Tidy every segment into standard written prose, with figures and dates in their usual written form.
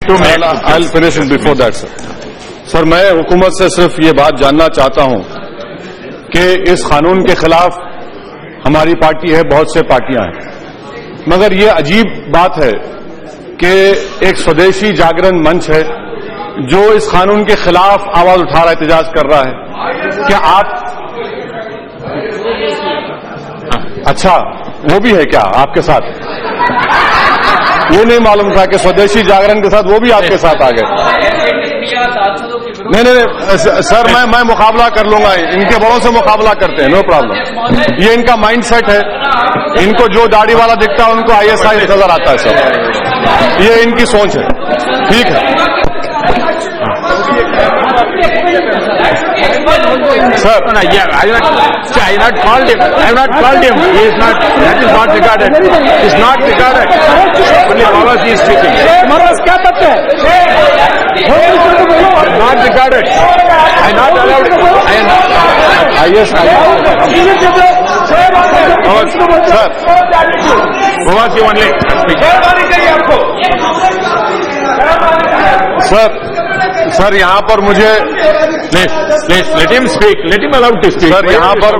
I'll finish it before that, sir. سر میں حکومت سے صرف یہ بات جاننا چاہتا ہوں کہ اس قانون کے خلاف ہماری پارٹی ہے، بہت سے پارٹیاں ہیں، مگر یہ عجیب بات ہے کہ ایک سودیشی جاگرن منچ ہے جو اس قانون کے خلاف آواز اٹھا رہا ہے، احتجاج کر رہا ہے. کیا آپ اچھا وہ بھی ہے کیا آپ کے ساتھ؟ یہ نہیں معلوم تھا کہ سودیشی جاگرن کے ساتھ وہ بھی آپ کے ساتھ آ گئے. نہیں سر، میں مقابلہ کر لوں گا، ان کے بڑوں سے مقابلہ کرتے ہیں، نو پرابلم. یہ ان کا مائنڈ سیٹ ہے، ان کو جو داڑھی والا دکھتا ہے ان کو ISI نظر آتا ہے سر، یہ ان کی سوچ ہے. ٹھیک ہے سر. I have not called him. He is not. That is not regarded. It is not regarded. Only Baba is speaking. کیا کرتے ہیں؟ Not regarded. I am not allowed. I am not. ISI sir Baba is only speaking. سر یہاں پر مجھے Please, let him speak. Let him allowed to speak. سر یہاں پر I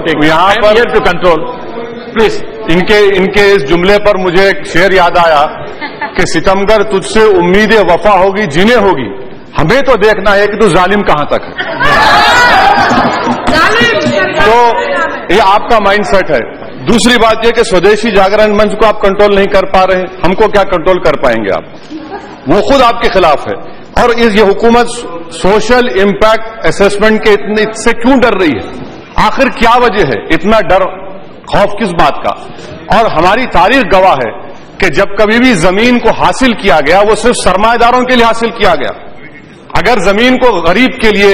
am here to control. Please. ان کے اس جملے پر مجھے ایک شعر یاد آیا کہ ستمگر تجھ سے امید وفا ہوگی جنہیں ہوگی، ہمیں تو دیکھنا ہے کہ تو ظالم کہاں تک ہے. تو یہ آپ کا مائنڈ سیٹ ہے. دوسری بات یہ کہ سودیشی جاگرن منچ کو آپ کنٹرول نہیں کر پا رہے ہیں، ہم کو کیا کنٹرول کر پائیں گے آپ؟ وہ خود آپ کے خلاف ہے. اور یہ حکومت سوشل امپیکٹ اسسمنٹ کے اس سے کیوں ڈر رہی ہے؟ آخر کیا وجہ ہے اتنا ڈر، خوف کس بات کا؟ اور ہماری تاریخ گواہ ہے کہ جب کبھی بھی زمین کو حاصل کیا گیا وہ صرف سرمایہ داروں کے لیے حاصل کیا گیا. اگر زمین کو غریب کے لیے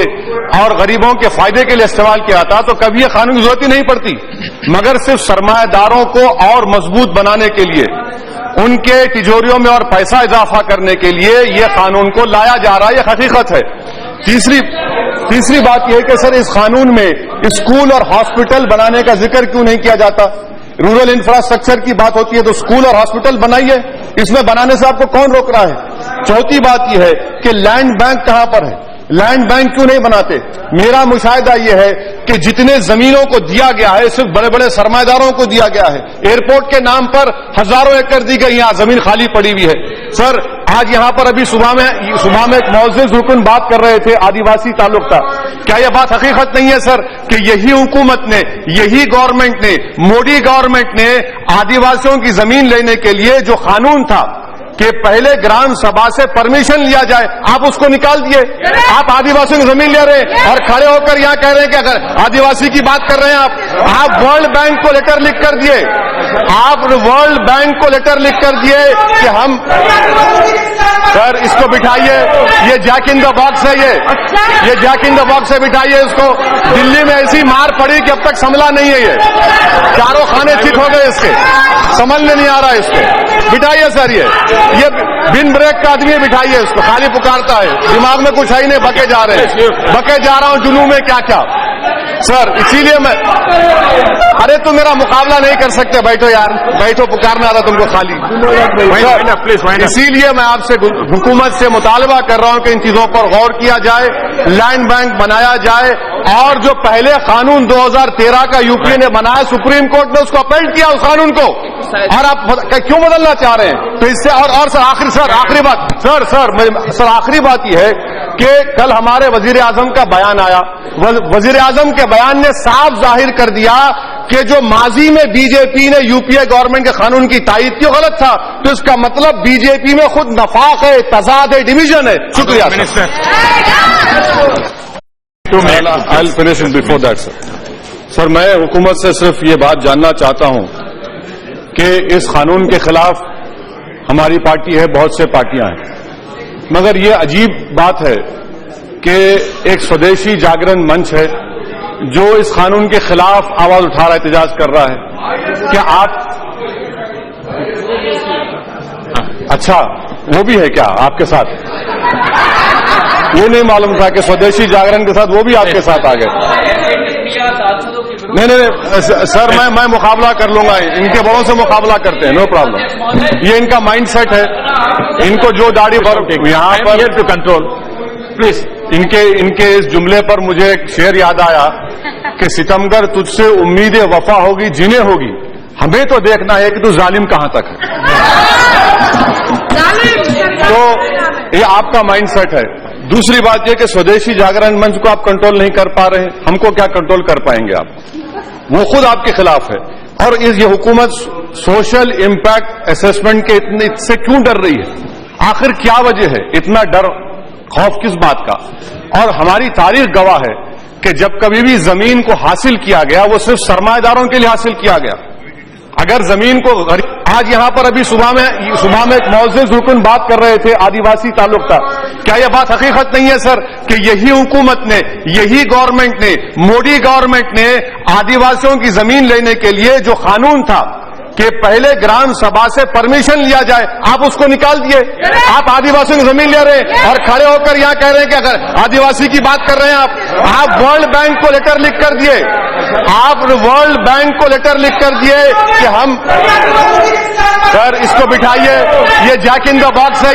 اور غریبوں کے فائدے کے لیے استعمال کیا جاتا تو کبھی یہ قانون کی ضرورت ہی نہیں پڑتی، مگر صرف سرمایہ داروں کو اور مضبوط بنانے کے لیے، ان کے تجوریوں میں اور پیسہ اضافہ کرنے کے لیے یہ قانون کو لایا جا رہا ہے. یہ حقیقت ہے. تیسری بات یہ ہے کہ سر اس قانون میں اسکول اور ہاسپٹل بنانے کا ذکر کیوں نہیں کیا جاتا؟ رورل انفراسٹرکچر کی بات ہوتی ہے تو اسکول اور ہاسپٹل بنائیے، اس میں بنانے سے آپ کو کون روک رہا ہے؟ چوتھی بات یہ ہے کہ لینڈ بینک کہاں پر ہے؟ لینڈ بینک کیوں نہیں بناتے؟ میرا مشاہدہ یہ ہے کہ جتنے زمینوں کو دیا گیا ہے صرف بڑے بڑے سرمایہ داروں کو دیا گیا ہے. ایئرپورٹ کے نام پر ہزاروں ایکڑ دی گئی، یہاں زمین خالی پڑی ہوئی ہے. سر آج یہاں پر ابھی صبح میں ایک معزز رکن بات کر رہے تھے آدیواسی تعلق کا. کیا یہ بات حقیقت نہیں ہے سر کہ یہی حکومت نے، یہی گورنمنٹ نے، مودی گورنمنٹ نے آدیواسیوں کی زمین لینے کے لیے جو قانون تھا کہ پہلے گرام سبھا سے پرمیشن لیا جائے، آپ اس کو نکال دیے؟ آپ آدیواسیوں کی زمین لے رہے ہیں اور کھڑے ہو کر یہاں کہہ رہے ہیں کہ اگر آدیواسی کی بات کر رہے ہیں آپ ورلڈ بینک کو لیٹر لکھ کر دیے، آپ ورلڈ بینک کو لیٹر لکھ کر دیے کہ ہم سر اس کو بٹھائیے، یہ جیک ان دا باکس ہے، یہ جیک ان دا باکس ہے، بٹھائیے اس کو. دلی میں ایسی مار پڑی کہ اب تک سنبھلا نہیں ہے، یہ چاروں خانے ٹھیک ہو گئے، اس کے سنبھلنے نہیں آ رہا ہے اس کو. بٹھائیے سر، یہ بن بریک کا آدمی بٹھائیے اس کو، خالی پکارتا ہے، دماغ میں کچھ ہے ہی نہیں، بکے جا رہے ہیں، بکے جا رہا ہوں جنوں میں کیا کیا. سر اسی لیے میں ارے تم میرا مقابلہ نہیں کر سکتے، بیٹھو یار بیٹھو، پکارنا آ رہا تم کو خالی. اسی لیے میں آپ سے حکومت سے مطالبہ کر رہا ہوں کہ ان چیزوں پر غور کیا جائے، لینڈ بینک بنایا جائے، اور جو پہلے قانون 2013 کا یو پی نے بنایا، سپریم کورٹ نے اس کو اپیل کیا اس قانون کو، اور آپ کیوں بدلنا چاہ رہے ہیں؟ تو اس سے اور سر آخری بات سر آخری بات یہ ہے کہ کل ہمارے وزیر اعظم کا بیان آیا، وزیر اعظم کے بیان نے صاف ظاہر کر دیا کہ جو ماضی میں بی جے پی نے یو پی اے گورنمنٹ کے قانون کی تائید کی غلط تھا، تو اس کا مطلب بی جے پی میں خود نفاق ہے، تضاد ہے، ڈویژن ہے. شکریہ I'll finish it before that, sir. سر میں حکومت سے صرف یہ بات جاننا چاہتا ہوں کہ اس قانون کے خلاف ہماری پارٹی ہے، بہت سے پارٹیاں ہیں، مگر یہ عجیب بات ہے کہ ایک سودیشی جاگرن منچ ہے جو اس قانون کے خلاف آواز اٹھا رہا ہے، احتجاج کر رہا ہے. کیا آپ اچھا وہ بھی ہے کیا آپ کے ساتھ؟ یہ نہیں معلوم تھا کہ سودیشی جاگرن کے ساتھ وہ بھی آپ کے ساتھ آ گئے. نہیں سر میں مقابلہ کر لوں گا, ان کے بڑوں سے مقابلہ کرتے ہیں, نو پرابلم. یہ ان کا مائنڈ سیٹ ہے, ان کو جو داڑھی پر یہاں پر ٹو کنٹرول پلیز. ان کے اس جملے پر مجھے ایک شعر یاد آیا کہ ستمگر تجھ سے امید وفا ہوگی جنہیں ہوگی, ہمیں تو دیکھنا ہے کہ تو ظالم کہاں تک ہے. تو یہ آپ کا مائنڈ سیٹ ہے. دوسری بات یہ کہ سودیشی جاگرن منچ کو آپ کنٹرول نہیں کر پا رہے ہیں, ہم کو کیا کنٹرول کر پائیں گے آپ, وہ خود آپ کے خلاف ہے. اور یہ حکومت سوشل امپیکٹ اسسمنٹ کے اتنے سے کیوں ڈر رہی ہے, آخر کیا وجہ ہے اتنا ڈر خوف کس بات کا؟ اور ہماری تاریخ گواہ ہے کہ جب کبھی بھی زمین کو حاصل کیا گیا وہ صرف سرمایہ داروں کے لیے حاصل کیا گیا. اگر زمین کو آج یہاں پر ابھی صبح میں ایک معزز رکن بات کر رہے تھے آدیواسی تعلق کا, کیا یہ بات حقیقت نہیں ہے سر کہ یہی حکومت نے, یہی گورنمنٹ نے, موڈی گورنمنٹ نے آدیواسیوں کی زمین لینے کے لیے جو قانون تھا کہ پہلے گرام سبھا سے پرمیشن لیا جائے, آپ اس کو نکال دیے. آپ آدیواسیوں کی زمین لے رہے ہیں اور کھڑے ہو کر یہاں کہہ رہے ہیں کہ اگر آدیواسی کی بات کر رہے ہیں آپ ورلڈ بینک کو لیٹر لکھ کر دیے, آپ ورلڈ بینک کو لیٹر لکھ کر دیے کہ ہم سر اس کو بٹھائیے, یہ جیک ان دا باکس ہے,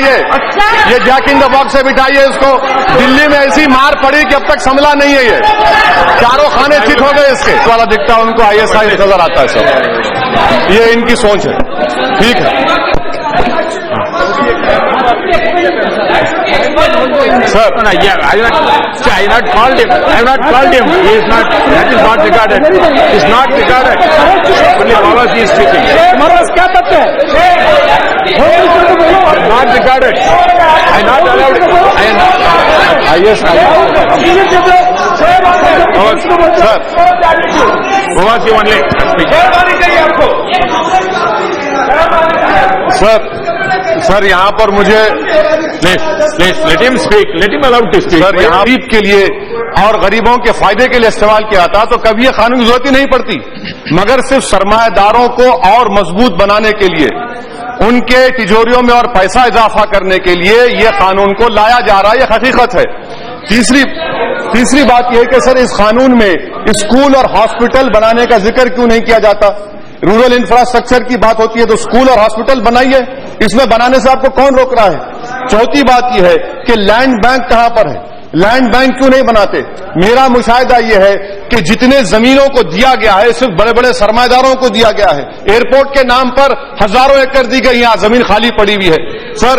یہ جیک ان دا باکس ہے, بٹھائیے اس کو. دلی میں ایسی مار پڑی کہ اب تک سنبھلا نہیں ہے, یہ چاروں خانے چت ہو گئے اس کے. والا دکھتا ہے ان کو ISI نظر آتا ہے سر, یہ ان کی سوچ ہے. ٹھیک ہے سر. I have not called him. He is not. That is not regarded. It is not regarded. Only Babaji is speaking. کیا کرتے ہیں Not regarded. I am not allowed. I am not. Sir Babaji only speaking. سر یہاں پر مجھے Let him speak. Let him allowed to speak. سر یہاں غریب کے لیے اور غریبوں کے فائدے کے لیے استعمال کیا تھا تو کبھی یہ قانون کی ضرورت ہی نہیں پڑتی, مگر صرف سرمایہ داروں کو اور مضبوط بنانے کے لیے, ان کے تجوریوں میں اور پیسہ اضافہ کرنے کے لیے یہ قانون کو لایا جا رہا ہے, یہ حقیقت ہے. تیسری بات یہ ہے کہ سر اس قانون میں اسکول اور ہاسپٹل بنانے کا ذکر کیوں نہیں کیا جاتا؟ رورل انفراسٹرکچر کی بات ہوتی ہے تو اسکول اور ہاسپٹل بنائیے, اس میں بنانے سے آپ کو کون روک رہا ہے؟ چوتھی بات یہ ہے کہ لینڈ بینک کہاں پر ہے, لینڈ بینک کیوں نہیں بناتے؟ میرا مشاہدہ یہ ہے کہ جتنے زمینوں کو دیا گیا ہے صرف بڑے بڑے سرمایہ داروں کو دیا گیا ہے. ایئرپورٹ کے نام پر ہزاروں ایکڑ دی گئی, یہاں زمین خالی پڑی ہوئی ہے. سر